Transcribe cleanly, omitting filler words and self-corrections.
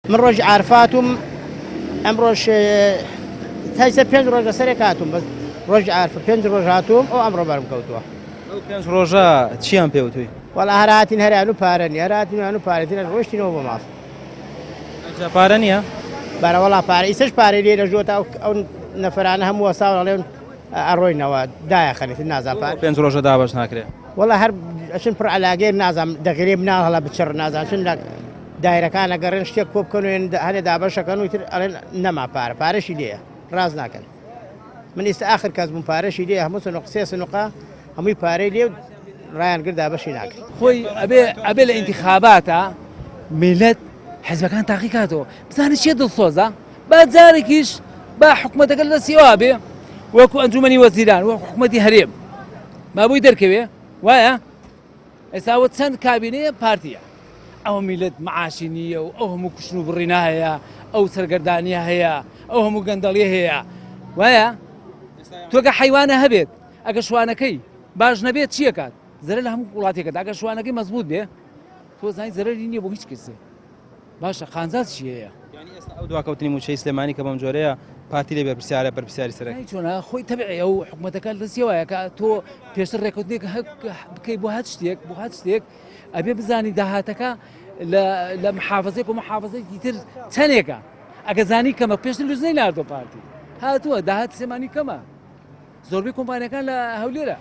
من ڕۆژ عارفاتم ئەم ڕۆژ تایسە 5 ڕۆژ لەسەرێک هاتووم بەس ڕۆژ عارفە 5 ڕۆژ هاتووم ئەو ئەمڕۆ بەرم کەوتووە. ئەو 5 ڕۆژە چیان پێوتوی؟ وەڵا هەرهاتین هەریان و پارەنی هەرهاتین و پارێتینە ڕۆشتینەوە بۆ ماڵ. ئەجا پارە نییە؟ بەرە وەڵا پارە ئیسەش پارەی لێ دەژۆتە ئەو نەفرانە هەموو وەساو دەڵێن ئەڕۆینەوە دایەخەنێت نازان پارە 5 ڕۆژە دابەش ناکرێت. وەڵا هەر ئەچن پڕ عەلاگەر نازانم دەغرێ بناڵ هەڵە بچڕ نازان چون دایرەکان ئەگەڕێن شتێک کۆ بکەن و هەرێ دابەشەکەن و تر ئەڵێن نەما پارەشی لێیە ڕاز ناکەن. من ئێستا ئاخر کەس بووم پارەشی لێ هەموو سنوق سێ سنوقا هەمووی پارەی لێ ڕایان کرد دابەشی ناکرد. خۆی ئەبێ لە ئینتیخاباتە میلەت حیزبەکان تاقی کاتەوە بزانێت چێ دڵسۆزە با جارێکیش با حکومەتەکە لە سیوا بێ وەکو ئەنجومەنی وەزیران وەکو حکومەتی هەرێم مابووی دەرکەوێ وایە ئێستاوە چەند کابینەیە پارتیە ئەو میلەت معاشی نییە و ئەو هەموو کوشن و بڕینا هەیە ئەو سەرگەردانیە هەیە ئەو هەموو گەندەڵیە هەیە وایە تۆکە حیوانە هەبێت ئەگە شوانەکەی باش نەبێت چیە کات زەرەر لە هەموو وڵاتێکەکە ئەگە شوانەکەی مەزبوط بێ تۆ زانی زەرەری نییە بۆ هیچ کەسێ باشە خانزات چی هەیە؟ یعنی ئێستا ئەو دواکەوتنی موچەی سلێمانی کە بەم جۆرەیە پارتی لێ بەرپرسیاری سەرەکی چۆنە خۆی تەبعی ئەو حکومەتەکە لەسیەوەیە کە تۆ پێشتر ڕێکەوتنێک بکەی بۆ هەر شتێک ئەبێ بزانی داهاتەکە لە محافزەیەک و محافزەیەکی تر چەندێکە ئەگە زانی کەمە پێشتر لوزنەی ناردۆ پارتی هاتووە داهات سێمانی کەمە زۆربەی کۆمپانیەکان لە هەولێرە